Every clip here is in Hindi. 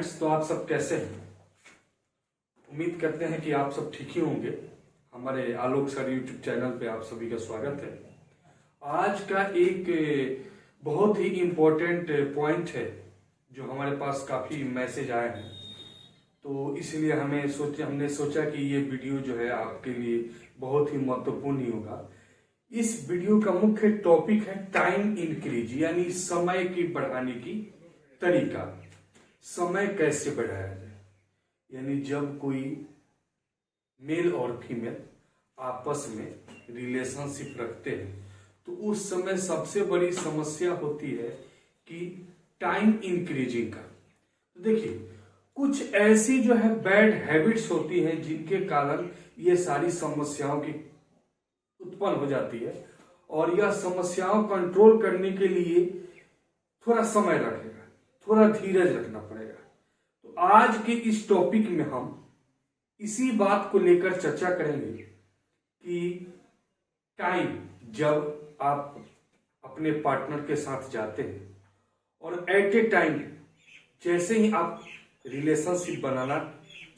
फ्रेंड्स, तो आप सब कैसे हैं? उम्मीद करते हैं कि आप सब ठीक ही होंगे। हमारे आलोक सर यूट्यूब चैनल पे आप सभी का स्वागत है। आज का एक बहुत ही इम्पोर्टेंट पॉइंट है जो हमारे पास काफ़ी मैसेज आए हैं, तो इसलिए हमने सोचा कि ये वीडियो जो है आपके लिए बहुत ही महत्वपूर्ण ही होगा। इस वीडियो का मुख्य टॉपिक है टाइम इंक्रीज, यानी समय की बढ़ाने की तरीका। समय कैसे बढ़ाया जाए, यानी जब कोई मेल और फीमेल आपस में रिलेशनशिप रखते हैं तो उस समय सबसे बड़ी समस्या होती है कि टाइम इंक्रीजिंग का। तो देखिए, कुछ ऐसी जो है बैड हैबिट्स होती हैं जिनके कारण ये सारी समस्याओं की उत्पन्न हो जाती है, और यह समस्याओं कंट्रोल करने के लिए थोड़ा समय लगेगा, थोड़ा धीरज रखना पड़ेगा। तो आज के इस टॉपिक में हम इसी बात को लेकर चर्चा करेंगे कि टाइम, जब आप अपने पार्टनर के साथ जाते हैं और एट ए टाइम जैसे ही आप रिलेशनशिप बनाना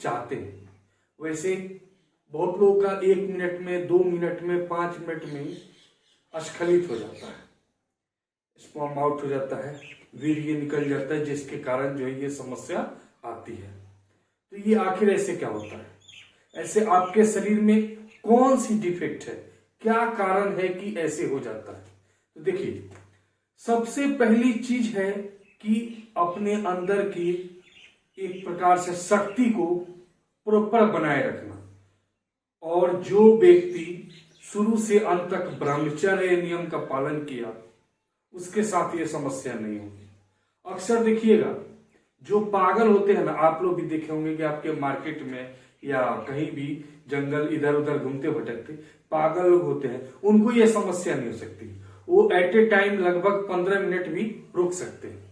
चाहते हैं, वैसे बहुत लोगों का 1 मिनट में, 2 मिनट में, 5 मिनट में अस्खलित हो जाता है, स्पर्म आउट हो जाता है, वीर्य निकल जाता है, जिसके कारण जो है ये समस्या आती है। तो ये आखिर ऐसे क्या होता है? ऐसे आपके शरीर में कौन सी डिफेक्ट है, क्या कारण है कि ऐसे हो जाता है? तो देखिए, सबसे पहली चीज है कि अपने अंदर की एक प्रकार से शक्ति को प्रॉपर बनाए रखना। और जो व्यक्ति शुरू से अंत तक ब्रह्मचर्य नियम का पालन किया, उसके साथ ये समस्या नहीं होगी। अक्सर देखिएगा, जो पागल होते हैं ना, आप लोग भी देखे होंगे कि आपके मार्केट में या कहीं भी जंगल इधर उधर घूमते भटकते पागल लोग होते हैं, उनको ये समस्या नहीं हो सकती। वो एट ए टाइम लगभग 15 मिनट भी रुक सकते हैं,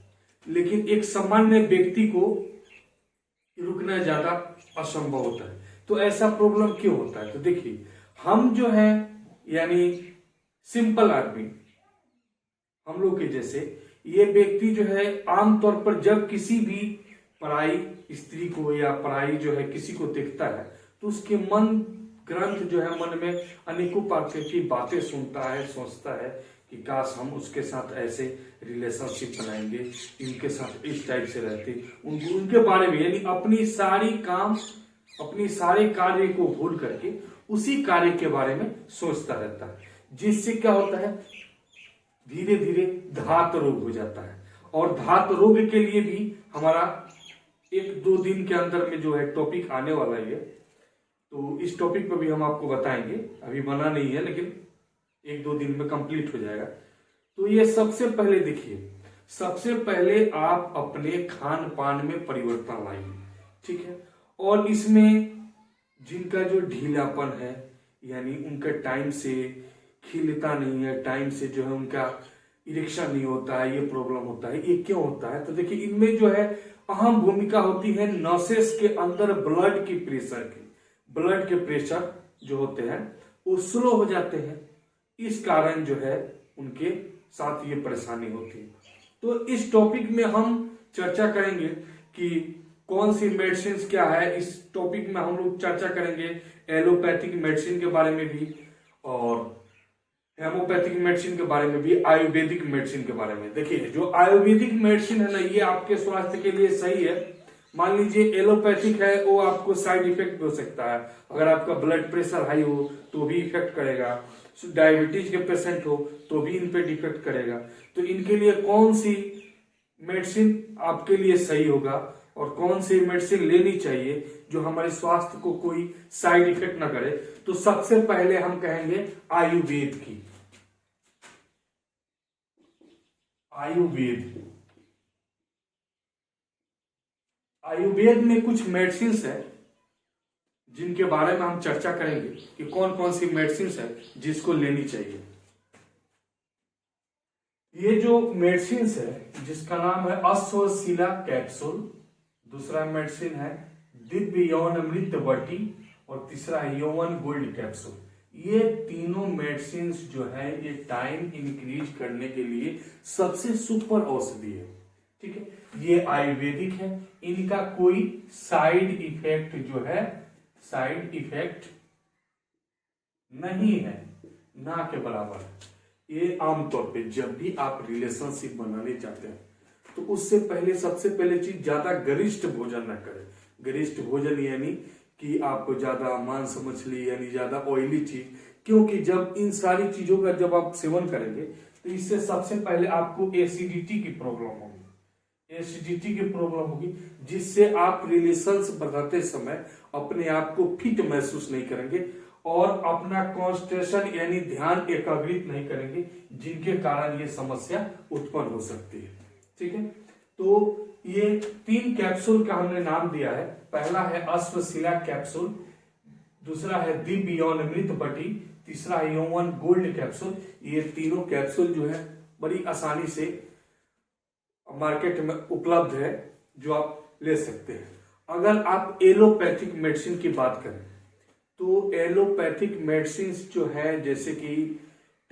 लेकिन एक सामान्य व्यक्ति को रुकना ज्यादा असंभव होता है। तो ऐसा प्रॉब्लम क्यों होता है? तो देखिए, हम जो है यानी सिंपल आदमी, हम लोग के जैसे ये व्यक्ति जो है आमतौर पर जब किसी भी पराई स्त्री को या पराई जो है किसी को देखता है तो उसके मन ग्रंथ जो है, मन में अनेकों प्रकार की बातें सुनता है, सोचता है कि काश हम उसके साथ ऐसे रिलेशनशिप बनाएंगे, इनके साथ इस टाइप से रहते, उनके बारे में, यानी अपनी सारी काम, अपनी सारे कार्य को भूल करके उसी कार्य के बारे में सोचता रहता है, जिससे क्या होता है, धीरे धीरे धात रोग हो जाता है। और धात रोग के लिए भी हमारा 1-2 दिन के अंदर में जो है टॉपिक आने वाला है, तो इस टॉपिक पर भी हम आपको बताएंगे। अभी बना नहीं है, लेकिन 1-2 दिन में कंप्लीट हो जाएगा। तो ये सबसे पहले देखिए, सबसे पहले आप अपने खान पान में परिवर्तन लाइए, ठीक है। और इसमें जिनका जो ढीलापन है, यानी उनका टाइम से खिलता नहीं है, टाइम से जो है उनका इरेक्शन नहीं होता है, ये प्रॉब्लम होता है, ये क्यों होता है? तो देखिए, इनमें जो है अहम भूमिका होती है नसेस के अंदर ब्लड की प्रेशर की। ब्लड के प्रेशर जो होते हैं वो स्लो हो जाते हैं, इस कारण जो है उनके साथ ये परेशानी होती है। तो इस टॉपिक में हम चर्चा करेंगे कि कौन सी मेडिसिन क्या है। इस टॉपिक में हम लोग चर्चा करेंगे एलोपैथिक मेडिसिन के बारे में भी, और हेमोपैथिक मेडिसिन के बारे में भी, आयुर्वेदिक मेडिसिन के बारे में। देखिए, जो आयुर्वेदिक मेडिसिन है ना, ये आपके स्वास्थ्य के लिए सही है। मान लीजिए एलोपैथिक है, वो आपको साइड इफेक्ट भी हो सकता है। अगर आपका ब्लड प्रेशर हाई हो तो भी इफेक्ट करेगा, डायबिटीज के पेशेंट हो तो भी इन पे डिफेक्ट करेगा। तो इनके लिए कौन सी मेडिसिन आपके लिए सही होगा और कौन सी मेडिसिन लेनी चाहिए जो हमारे स्वास्थ्य को कोई साइड इफेक्ट ना करे, तो सबसे पहले हम कहेंगे आयुर्वेद की। आयुर्वेद में कुछ मेडिसिन है जिनके बारे में हम चर्चा करेंगे कि कौन कौन सी मेडिसिन है जिसको लेनी चाहिए। ये जो मेडिसिन है जिसका नाम है अश्वशिला कैप्सूल, दूसरा मेडिसिन है दिव्य यौन अमृत वटी, और तीसरा है यौवन गोल्ड कैप्सूल। ये तीनों मेडिसिन जो है ये टाइम इंक्रीज करने के लिए सबसे सुपर औषधि है, ठीक है। ये आयुर्वेदिक है, इनका कोई साइड इफेक्ट जो है, साइड इफेक्ट नहीं है, ना के बराबर। ये आमतौर पे जब भी आप रिलेशनशिप बनाने चाहते हैं तो उससे पहले सबसे पहले चीज, ज्यादा गरिष्ठ भोजन न करें। गरिष्ठ भोजन यानी कि आप ज्यादा मांस मछली यानी ज्यादा ऑयली चीज, क्योंकि जब इन सारी चीजों का जब आप सेवन करेंगे तो इससे सबसे पहले आपको एसिडिटी की प्रॉब्लम होगी, एसिडिटी की प्रॉब्लम होगी, जिससे आप रिलेशंस बढ़ाते समय अपने आप को फिट महसूस नहीं करेंगे और अपना कॉन्सेंट्रेशन यानी ध्यान एकाग्रित नहीं करेंगे, जिनके कारण ये समस्या उत्पन्न हो सकती है। ठीक है, तो ये 3 कैप्सूल का हमने नाम दिया है। पहला है अश्वशिला कैप्सूल, दूसरा है दी बियॉन्ड अमृत बटी, तीसरा है यौवन गोल्ड कैप्सूल। ये तीनों कैप्सूल जो है बड़ी आसानी से मार्केट में उपलब्ध है, जो आप ले सकते हैं। अगर आप एलोपैथिक मेडिसिन की बात करें तो एलोपैथिक मेडिसिन जो है, जैसे कि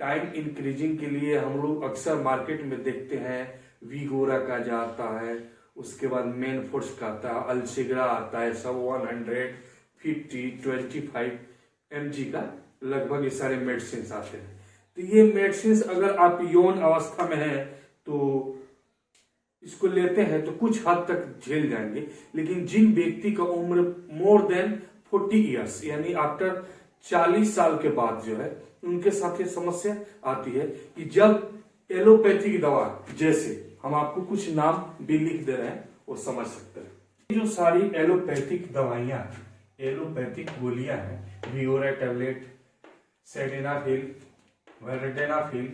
टाइम इंक्रीजिंग के लिए हम लोग अक्सर मार्केट में देखते हैं, वीगोरा का जाता है, उसके बाद मेन फोर्स का आता है, अल्सिग्रा आता है, सब 150, 25 mg का लगभग ये सारे मेडिसिन आते हैं। तो ये मेडिसिन अगर आप यौन अवस्था में हैं तो इसको लेते हैं तो कुछ हद तक झेल जाएंगे, लेकिन जिन व्यक्ति का उम्र मोर देन 40 ईयर्स यानी आफ्टर 40 साल के बाद जो है, उनके साथ ये समस्या आती है कि जब एलोपैथिक दवा, जैसे हम आपको कुछ नाम भी लिख दे रहे हैं वो समझ सकते हैं। जो सारी एलोपैथिक दवाइयां, एलोपैथिक गोलियां हैं, वियोरा टैबलेट, सेडेनाफिल, वेरेडेनाफिल,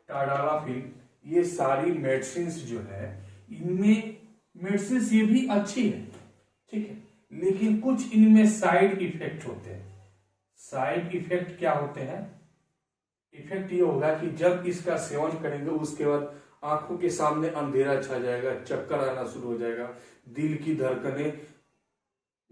टाडालाफिल, ये सारी मेडिसिन जो है, इनमें मेडिसिन ये भी अच्छी है, ठीक है, लेकिन कुछ इनमें साइड इफेक्ट होते हैं। साइड इफेक्ट क्या होते हैं? इफेक्ट ये होगा कि जब इसका सेवन करेंगे उसके बाद आंखों के सामने अंधेरा छा जाएगा, चक्कर आना शुरू हो जाएगा, दिल की धड़कनें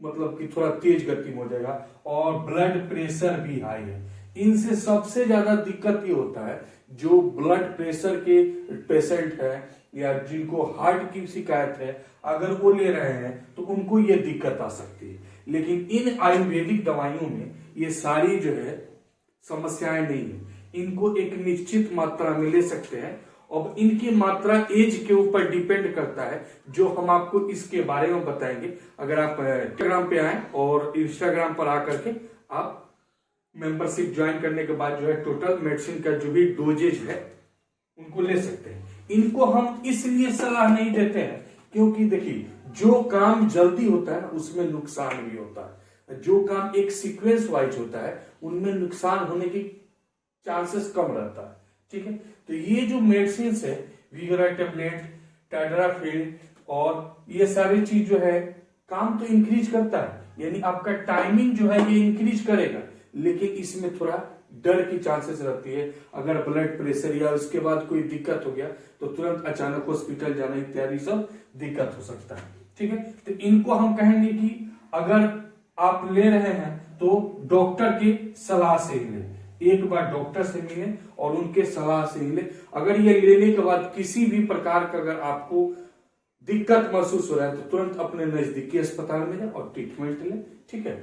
मतलब कि थोड़ा तेज गति में हो जाएगा और ब्लड प्रेशर भी हाई है। इनसे सबसे ज्यादा दिक्कत ये होता है जो ब्लड प्रेशर के पेशेंट है या जिनको हार्ट की शिकायत है, अगर वो ले रहे हैं तो उनको ये दिक्कत आ सकती है। लेकिन इन आयुर्वेदिक दवाइयों में ये सारी जो है समस्याएं नहीं है, इनको एक निश्चित मात्रा में ले सकते हैं। और इनकी मात्रा एज के ऊपर डिपेंड करता है, जो हम आपको इसके बारे में बताएंगे। अगर आप इंस्टाग्राम पे आए और इंस्टाग्राम पर आकर के आप मेंबरशिप ज्वाइन करने के बाद जो है टोटल मेडिसिन का जो भी डोजेज है उनको ले सकते हैं। इनको हम इसलिए सलाह नहीं देते हैं क्योंकि देखिए, जो काम जल्दी होता है उसमें नुकसान भी होता है, जो काम एक सीक्वेंस वाइज होता है उनमें नुकसान होने की चांसेस कम रहता है। ठीक है, तो ये जो मेडिसिन है, विगोरा टैबलेट, टाडालाफिल और ये सारी चीज जो है काम तो इंक्रीज करता है, यानी आपका टाइमिंग जो है ये इंक्रीज करेगा, लेकिन इसमें थोड़ा डर की चांसेस रहती है। अगर ब्लड प्रेशर या उसके बाद कोई दिक्कत हो गया तो तुरंत अचानक हॉस्पिटल जाना इत्यादि सब दिक्कत हो सकता है। ठीक है, तो इनको हम कहेंगे कि अगर आप ले रहे हैं तो डॉक्टर की सलाह से ही लें, एक बार डॉक्टर से मिलें और उनके सलाह से ही लें। अगर ये लेने के बाद किसी भी प्रकार का अगर आपको दिक्कत महसूस हो रहा है तो तुरंत अपने नजदीकी अस्पताल में जाए और ट्रीटमेंट लें। ठीक है,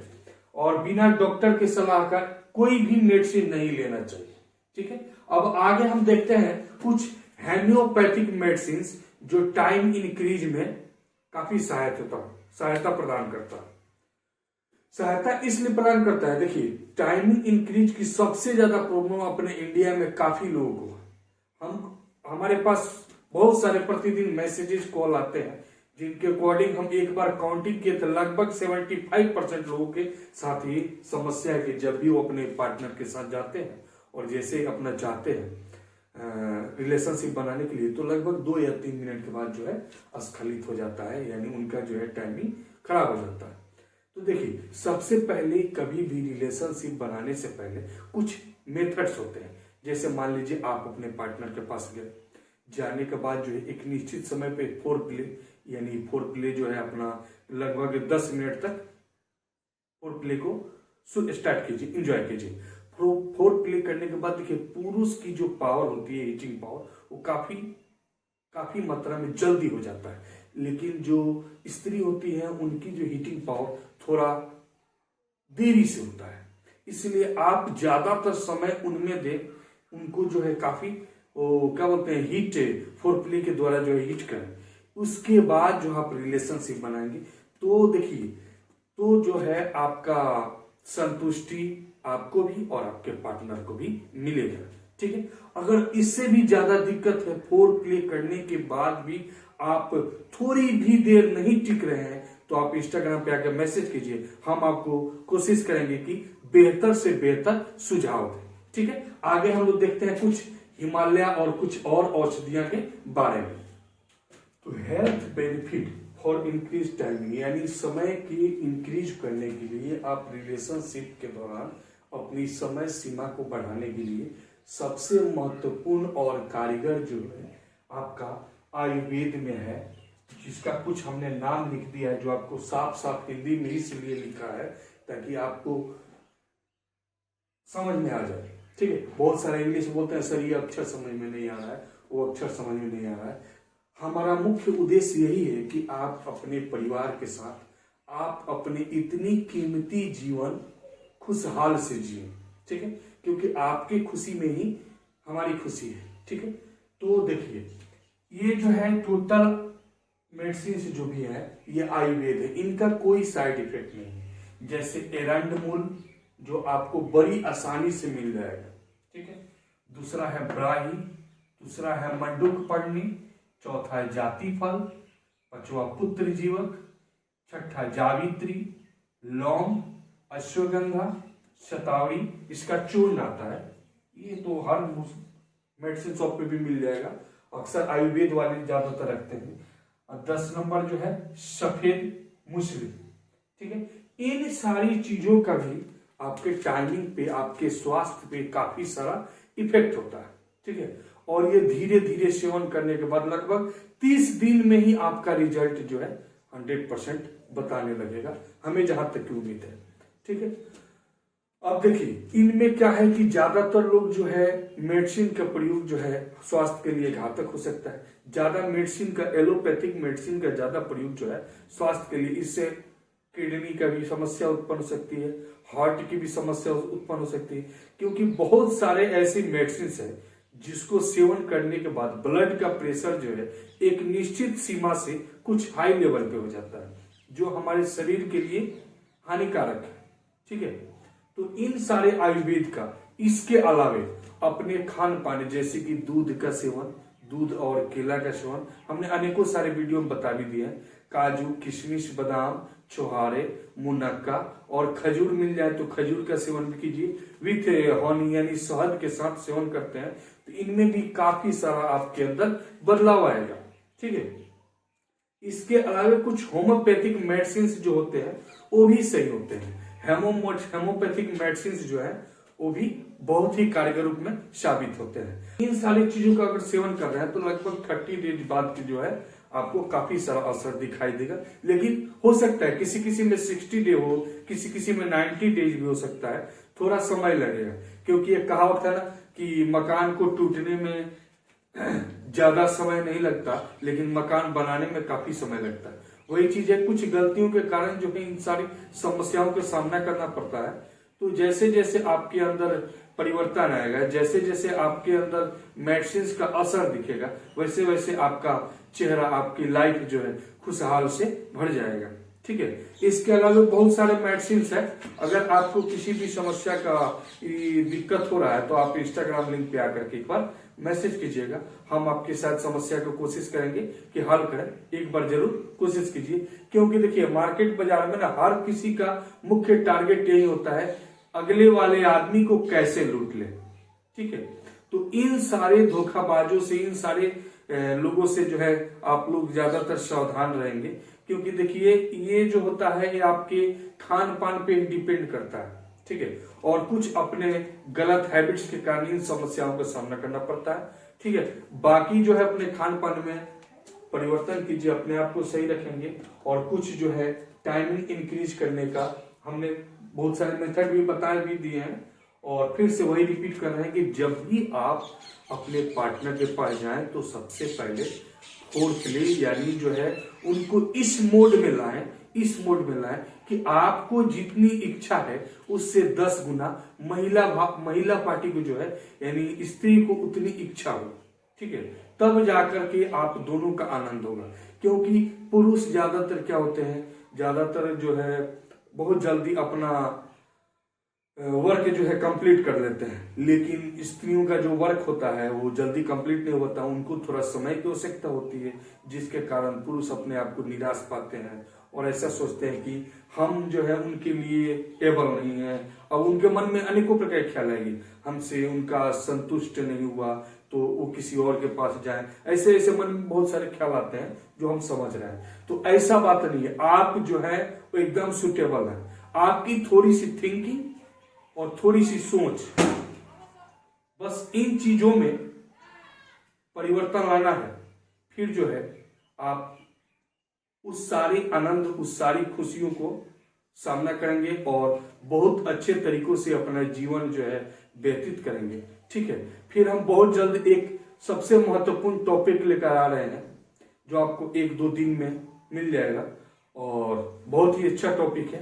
और बिना डॉक्टर की सलाह का कोई भी मेडिसिन नहीं लेना चाहिए। ठीक है, अब आगे हम देखते हैं कुछ होम्योपैथिक मेडिसिन जो टाइम इंक्रीज में काफी सहायता प्रदान करता है। सहायता इसलिए प्रदान करता है, देखिए टाइमिंग इंक्रीज की सबसे ज्यादा प्रॉब्लम अपने इंडिया में काफी लोगों को, हमारे पास बहुत सारे प्रतिदिन मैसेजेस कॉल आते हैं जिनके अकॉर्डिंग हम एक बार काउंटिंग किए थे, लगभग 75% लोगों के साथ ये समस्या है कि जब भी वो अपने पार्टनर के साथ जाते हैं और जैसे अपना चाहते हैं रिलेशनशिप बनाने के लिए तो लगभग 2 या 3 मिनट के बाद जो है अस्खलित हो जाता है, यानी उनका जो है टाइमिंग खराब हो जाता है। तो देखिए, सबसे पहले कभी भी रिलेशनशिप बनाने से पहले कुछ मेथड्स होते हैं। जैसे मान लीजिए आप अपने पार्टनर के पास गए, जाने के बाद जो है एक निश्चित समय पे फोर प्ले जो है अपना लगभग 10 मिनट तक फोर प्ले को स्टार्ट कीजिए, एंजॉय कीजिए। फोर प्ले करने के बाद देखिए, पुरुष की जो पावर होती है, हीटिंग पावर, वो काफी मात्रा में जल्दी हो जाता है। लेकिन जो स्त्री होती है उनकी जो हीटिंग पावर थोड़ा देरी से होता है, इसलिए आप ज्यादातर समय उनमें दे उनको जो है काफी क्या बोलते हैं हीट फोरप्ले के द्वारा जो है हीट करें। उसके बाद जो आप रिलेशनशिप बनाएंगे तो देखिए तो जो है आपका संतुष्टि आपको भी और आपके पार्टनर को भी मिलेगा। ठीक है, अगर इससे भी ज्यादा दिक्कत है फोर प्ले करने के बाद भी आप थोड़ी भी देर नहीं टिक रहे हैं तो आप इंस्टाग्राम पे आकर मैसेज कीजिए, हम आपको कोशिश करेंगे कि बेहतर से बेहतर सुझाव दें। ठीक है, आगे हम लोग देखते हैं कुछ हिमालय और कुछ और औषधियों के बारे में। तो health benefit for increase timing, यानी समय की इंक्रीज करने के लिए आप रिलेशनशिप के दौरान अपनी समय सीमा को बढ़ाने के लिए सबसे महत्वपूर्ण और कारीगर जो है आपका आयुर्वेद में है, जिसका कुछ हमने नाम लिख दिया है जो आपको साफ साफ हिंदी में इसलिए लिखा है ताकि आपको समझ में आ जाए। ठीक है, बहुत सारे इंग्लिश बोलते हैं सर ये अक्षर समझ में नहीं आ रहा है, वो अक्षर समझ में नहीं आ रहा है। हमारा मुख्य उद्देश्य यही है कि आप अपने परिवार के साथ आप अपने इतनी कीमती जीवन खुशहाल से जिए। ठीक है, क्योंकि आपकी खुशी में ही हमारी खुशी है। ठीक है, तो देखिए ये जो है टोटल मेडिसिन जो भी है ये आयुर्वेद है, इनका कोई साइड इफेक्ट नहीं है। जैसे एरंडमूल जो आपको बड़ी आसानी से मिल जाएगा। ठीक है, दूसरा है ब्राही, दूसरा है मंडूक पर्णी, चौथा है जाति फल, पांचवा पुत्र जीवक, छठा जावित्री, लौंग, अश्वगंधा, शतावरी, इसका चूर्ण आता है। ये तो हर मेडिसिन शॉप पे भी मिल जाएगा, अक्सर आयुर्वेद वाले ज्यादातर रखते हैं। और 10 नंबर जो है सफेद मुसली। ठीक है, इन सारी चीजों का भी आपके टाइमिंग पे आपके स्वास्थ्य पे काफी सारा इफेक्ट होता है। ठीक है, और ये धीरे धीरे सेवन करने के बाद लगभग 30 दिन में ही आपका रिजल्ट जो है 100% बताने लगेगा, हमें जहां तक की उम्मीद है। ठीक है, अब देखिए इनमें क्या है कि ज्यादातर लोग जो है मेडिसिन का प्रयोग जो है स्वास्थ्य के लिए घातक हो सकता है। ज्यादा मेडिसिन का एलोपैथिक मेडिसिन का ज्यादा प्रयोग जो है स्वास्थ्य के लिए, इससे किडनी का भी समस्या उत्पन्न हो सकती है, हार्ट की भी समस्या उत्पन्न हो सकती है, क्योंकि बहुत सारे ऐसी मेडिसिन है जिसको सेवन करने के बाद ब्लड का प्रेशर जो है एक निश्चित सीमा से कुछ हाई लेवल पे हो जाता है, जो हमारे शरीर के लिए हानिकारक है। ठीक है, तो इन सारे आयुर्वेद का इसके अलावे अपने खान पान जैसे कि दूध का सेवन, दूध और केला का सेवन हमने अनेकों सारे वीडियो में बता भी दिया है। काजू, किशमिश, बादाम, छोहारे, मुनक्का और खजूर मिल जाए तो खजूर का सेवन भी कीजिए विथ हनी, यानी शहद के साथ सेवन करते हैं तो इनमें भी काफी सारा आपके अंदर बदलाव आएगा। ठीक है, इसके अलावा कुछ होम्योपैथिक मेडिसिन जो होते हैं वो भी सही होते हैं। होम्योपैथिक मेडिसिन जो है वो भी बहुत ही कारगर रूप में साबित होते हैं। इन सारी चीजों का अगर सेवन कर रहे हैं तो लगभग 30 डेज बाद की जो है आपको काफी सारा असर दिखाई देगा। लेकिन हो सकता है किसी किसी में 60 डे हो, किसी किसी में 90 डेज भी हो सकता है, थोड़ा समय लगेगा, क्योंकि ये कहावत है ना कि मकान को टूटने में ज्यादा समय नहीं लगता लेकिन मकान बनाने में काफी समय लगता है। वही चीज है, कुछ गलतियों के कारण जो है इन सारी समस्याओं का सामना करना पड़ता है। तो जैसे जैसे आपके अंदर परिवर्तन आएगा, जैसे जैसे आपके अंदर मेडिसिन का असर दिखेगा, वैसे वैसे आपका चेहरा, आपकी लाइफ जो है खुशहाल से भर जाएगा। ठीक है, इसके अलावा बहुत सारे मेडिसिन है। अगर आपको किसी भी समस्या का दिक्कत हो रहा है तो आप इंस्टाग्राम लिंक पे आकर के एक बार मैसेज कीजिएगा, हम आपके साथ समस्या को कोशिश करेंगे कि हल करें। एक बार जरूर कोशिश कीजिए, क्योंकि देखिए मार्केट बाजार में ना हर किसी का मुख्य टारगेट यही होता है अगले वाले आदमी को कैसे लूट ले। ठीक है, तो इन सारे धोखाबाजों से, इन सारे लोगों से जो है आप लोग ज्यादातर सावधान रहेंगे, क्योंकि देखिए ये जो होता है ये आपके खान पान पे डिपेंड करता है। ठीक है, और कुछ अपने गलत हैबिट्स के कारण इन समस्याओं का सामना करना पड़ता है। ठीक है, बाकी जो है अपने खान पान में परिवर्तन कीजिए, अपने आप को सही रखेंगे, और कुछ जो है टाइमिंग इंक्रीज करने का हमने बहुत सारे मेथड भी बताए भी दिए हैं, और फिर से वही रिपीट कर रहे हैं कि जब भी आप अपने पार्टनर के पास जाएं तो सबसे पहले फोर प्ले यानी जो है उनको इस मोड में लाएं, इस मोड में लाएं कि आपको जितनी इच्छा है उससे 10 गुना महिला पार्टी को जो है यानी स्त्री को उतनी इच्छा हो, ठीक है, तब जाकर के आप दोनों का आनंद होगा। क्योंकि पुरुष ज्यादातर क्या होते हैं, ज्यादातर जो है बहुत जल्दी अपना वर्क जो है कंप्लीट कर लेते हैं, लेकिन स्त्रियों का जो वर्क होता है वो जल्दी कंप्लीट नहीं होता, उनको थोड़ा समय की आवश्यकता होती है, जिसके कारण पुरुष अपने आप को निराश पाते हैं और ऐसा सोचते हैं कि हम जो है उनके लिए एबल नहीं है। अब उनके मन में अनेकों प्रकार के ख्याल आएंगे, हमसे उनका संतुष्ट नहीं हुआ तो वो किसी और के पास जाए, ऐसे ऐसे मन में बहुत सारे ख्याल आते हैं जो हम समझ रहे हैं। तो ऐसा बात नहीं है, आप जो है वो एकदम सुटेबल है। आपकी थोड़ी सी थिंकिंग और थोड़ी सी सोच, बस इन चीजों में परिवर्तन लाना है, फिर जो है आप उस सारी आनंद, उस सारी खुशियों को सामना करेंगे और बहुत अच्छे तरीकों से अपना जीवन जो है व्यतीत करेंगे, ठीक है। फिर हम बहुत जल्द एक सबसे महत्वपूर्ण टॉपिक लेकर आ रहे हैं जो आपको 1-2 दिन में मिल जाएगा और बहुत ही अच्छा टॉपिक है।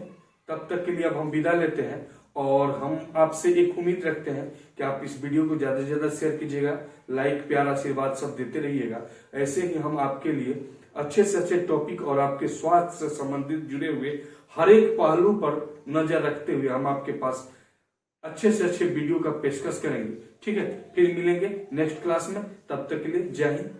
तब तक के लिए अब हम विदा लेते हैं और हम आपसे एक उम्मीद रखते हैं कि आप इस वीडियो को ज्यादा से ज्यादा शेयर कीजिएगा, लाइक, प्यार, आशीर्वाद सब देते रहिएगा। ऐसे ही हम आपके लिए अच्छे से अच्छे टॉपिक और आपके स्वास्थ्य से संबंधित जुड़े हुए हर एक पहलू पर नजर रखते हुए हम आपके पास अच्छे से अच्छे वीडियो का पेशकश करेंगे, ठीक है। फिर मिलेंगे नेक्स्ट क्लास में, तब तक के लिए जय हिंद।